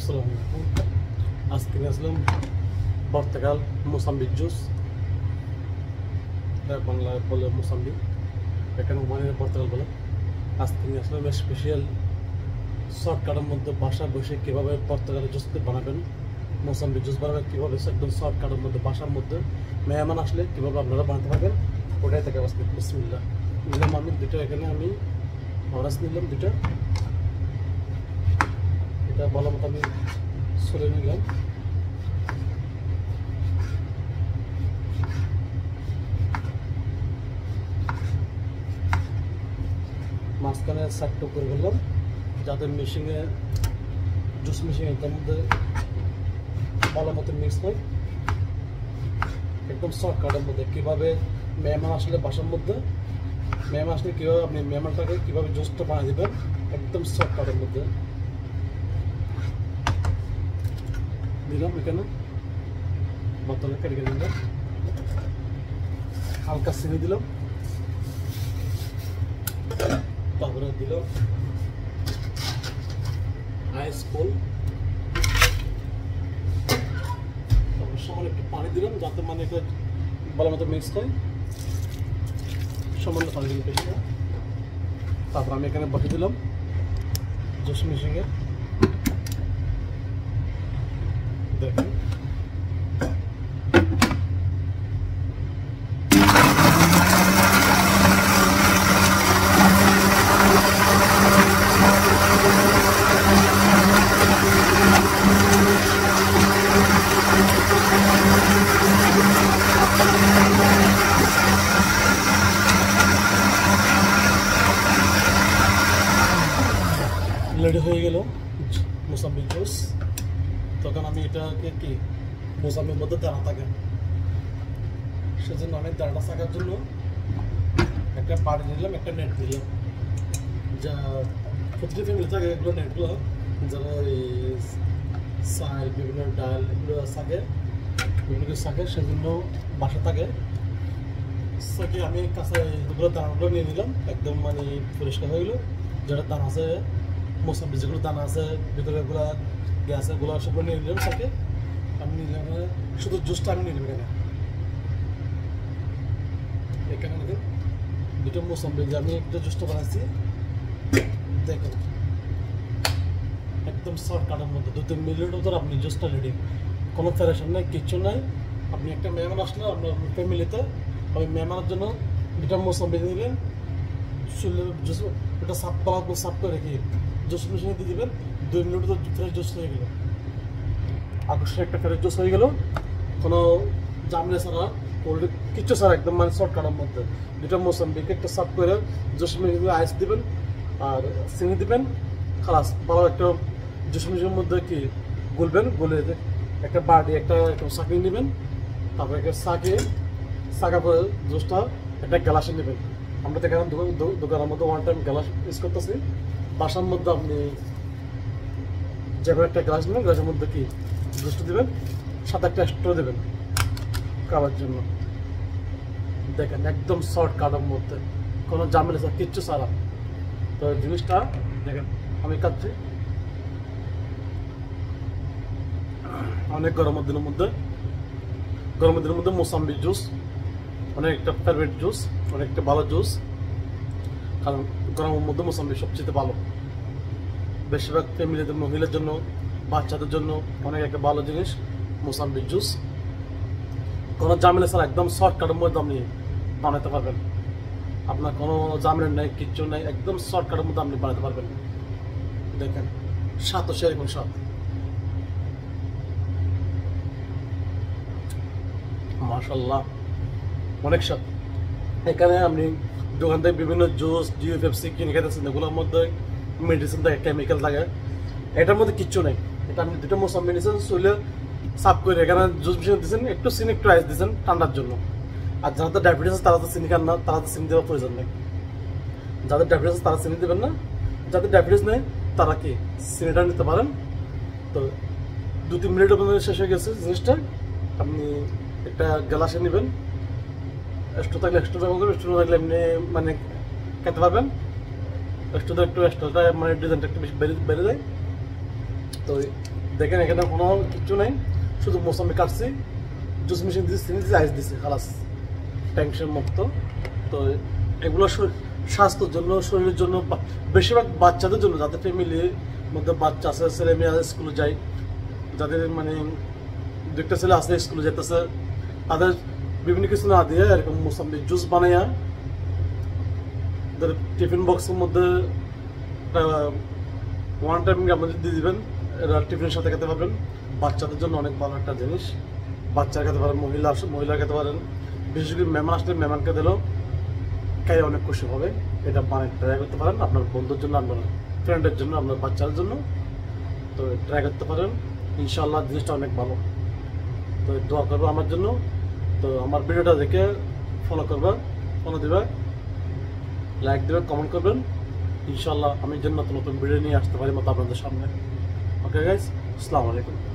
আসসালামু আলাইকুম। আজকে নিয়ে আসলাম পর্তুগাল মোসাম্বিক জুস, বাংলায় বলে মোসাম্বি, এখানে ওমানে পর্তুগাল বলে। আজকে নিয়ে আসলাম স্পেশাল শর্টকাটের মধ্যে বাসায় বসে কীভাবে পর্তুগালের জুস বানাবেন, মোসাম্বি জুস বানাবেন কীভাবে একদম শর্টকাটের মধ্যে বাসার মধ্যে মেহমান আসলে কীভাবে আপনারা বানাতে পারবেন, ওটাই থেকে আজকে বিসমিল্লাহ নিলাম আমি দুটো। এখানে আমি অরেঞ্জ নিলাম দুটো, এটা ভালো মতো আমি সরে নিলাম। মাঝখানে সাইডটা করে ফেললাম যাতে মেশিনে জুস মেশিন এটার মধ্যে ভালো মতো মিক্স হয়। একদম শর্টকাটের মধ্যে কীভাবে মেহমান আসলে বাসার মধ্যে মেহমান আসলে কীভাবে আপনি মেহমানটাকে কীভাবে জুসটা বানিয়ে দেবেন একদম শর্টকাটের মধ্যে দিলাম। এখানে বোতলে কেটে কেটে দিলাম, হালকা চিনি দিলাম, তারপরে দিলাম আইস কোল, তারপর সামান্য একটু পানি দিলাম যাতে মানে এটা ভালো মতো মিক্স হয়। সামান্য পানি দিলাম বেশি না। তারপর আমি এখানে বসে দিলাম জুস মেশিনে, দেখেন রেডি হয়ে গেল মোসাম্বি জুস। তখন আমি এটাকে কি মোসাম্বির মধ্যে দাঁড়া থাকে, সেজন্য আমি দাঁড়াটা থাকার জন্য একটা পাড়ি নিলাম, একটা নেট দিলাম। যা প্রতিটি ফ্যামিলি থাকে এগুলো নেটগুলো, যারা চাল বিভিন্ন ডাল এগুলো থাকে, বিভিন্ন কিছু থাকে, সেজন্য বাসা থাকে। সেটি আমি কাছে এগুলো দানাগুলো নিয়ে নিলাম, একদম মানে পরিষ্কার হয়ে গেলো। যেটা দানা আছে মোসাম্বি যেগুলো দানা আছে ভিতরে এগুলো গ্যাস এগুলো সবগুলো নিয়ে নিলাম সাথে। আমি নিলাম শুধু জুসটা আমি নিয়ে নেব। এখানে দেখুন দুটো মোসাম্বি যে আমি একটা জুসটা বানাচ্ছি, দেখুন একদম শর্টকাটের মধ্যে 2-3 মিনিটের ভিতরে আপনি জুসটা রেডি, কোনো প্যারেশন নেই, কিচ্ছু নাই। আপনি একটা মেহমান আসলে আপনার ফ্যামিলিতে ওই মেহমানের জন্য দুটা মোসাম্বি নিলেন, জুস এটা সাফ করা সাফ করে রেখে জুস মেশিনে দিয়ে দেবেন, 2 মিনিট তো ফ্রেশ জুস হয়ে গেল, আকর্ষণ একটা ফ্রেশ জুস হয়ে গেল, কোনো জামলে ছাড়া কোল্ড কিচ্ছু ছাড়া একদম মানে শর্টকাটের মধ্যে। দুটো মোসাম্বিকে একটা সাফ করে জুস মেশিনে আইস দিবেন আর চিনি দিবেন, খালাস ভালো একটা জুস মেশিনের মধ্যে কি গুলবেন, গুলে একটা বাটি একটা চাকরি নেবেন, তারপরে একটা চাকা করে জুসটা একটা গ্লাসে নেবেন। আমরা তো এখানে দোকানের মধ্যে ওয়ান টাইম গ্লাস ইউজ করতেছি, বাসার মধ্যে আপনি যেভাবে একটা গ্লাস নেবেন, গ্লাসের মধ্যে কি জুসটা দেবেন, সাথে একটা স্ট্র দেবেন খাওয়ার জন্য। দেখেন একদম শর্টকাটের মধ্যে কোনো ঝামেলা ছাড়া কিচ্ছু ছাড়া। তো জিনিসটা দেখেন আমি খাচ্ছি অনেক গরমের দিনের মধ্যে মোসাম্বি জুস অনেক একটা ফেভারিট জুস, অনেক একটা ভালো জুস, কারণ গরমের মধ্যে মোসাম্বি সবচেয়ে ভালো। বেশিরভাগ ফ্যামিলিদের মহিলার জন্য বাচ্চাদের জন্য অনেক একটা ভালো জিনিস মোসাম্বি জুস। কোনো ঝামেলা ছাড়া একদম শর্টকাটের মধ্যে আপনি বানাতে পারবেন, আপনার কোনো ঝামেলা নেই, কিচ্ছু নেই, একদম শর্টকাটের মধ্যে আপনি বানাতে পারবেন। দেখেন স্বাদ সেরকম স্বাদ, মাশাআল্লাহ অনেক স্বাদ। এখানে আপনি দোকান থেকে বিভিন্ন জুস জিও পেপসি কিনে খেতেছেন, এগুলোর মধ্যে মেডিসিন থাকে, কেমিক্যাল থাকে, এটার মধ্যে কিচ্ছু নেই। এটা আপনি দুটো মোসাম্বি নিয়েছেন, চুলে সাফ করে এখানে জুস মেশিন দিয়েছেন, একটু চিনি একটু আইস দিয়েছেন ঠান্ডার জন্য। আর যাদের ডায়াবেটিস আছে তারা তো চিনি খান না, তারা তো চিনি দেওয়ার প্রয়োজন নেই। যাদের ডায়াবেটিস আছে তারা চিনি দেবেন না, যাদের ডায়াবেটিস নেই তারা কি চিনিটা নিতে পারেন। তো 2-3 মিনিটের মধ্যে শেষ হয়ে গেছে জিনিসটা। আপনি একটা গ্লাসে নেবেন, একটু থাকলে একটু ব্যবহার করবেন, একটু থাকলে এমনি মানে খেতে পারবেন। একটু মানে ডিজাইনটা একটু বেশি বেড়ে যায়। তো দেখেন এখানে কোনো কিছু নেই, শুধু মৌসুমি কাটছি, জুস মেশিন দিচ্ছি, আইস দিচ্ছি, খালাস, টেনশন মুক্ত। তো এগুলো স্বাস্থ্যের জন্য, শরীরের জন্য, বেশিরভাগ বাচ্চাদের জন্য, যাদের ফ্যামিলির মধ্যে বাচ্চা আছে, ছেলে মেয়ে স্কুলে যায়, যাদের মানে দুইটা ছেলে আছে স্কুলে যেতেছে, তাদের বিভিন্ন কিছু না দিয়ে এরকম মৌসুমি জুস বানাইয়া টিফিন বক্সের মধ্যে ওয়ান টাইম আপনাদের দিয়ে দিবেন, এরা টিফিনের সাথে খেতে পারবেন। বাচ্চাদের জন্য অনেক ভালো একটা জিনিস, বাচ্চা খেতে পারেন, মহিলা খেতে পারেন, বিশেষ করে মেহমান আসলে মেহমানকে দিলেও খাই অনেক খুশি হবে। এটা বানিয়ে ট্রাই করতে পারেন আপনার বন্ধুর জন্য, আপনার ফ্রেন্ডের জন্য, আপনার বাচ্চাদের জন্য। তো ট্রাই করতে পারেন, ইনশাআল্লাহ জিনিসটা অনেক ভালো। তো দোয়া করবো আমার জন্য। তো আমার ভিডিওটা দেখে ফলো দেবে, লাইক দেবে, কমেন্ট করবেন। ইনশাআল্লাহ আমি যেন নতুন নতুন ভিডিও নিয়ে আসতে পারি মতো আপনাদের সামনে। ওকে গাইস, আসসালামু আলাইকুম।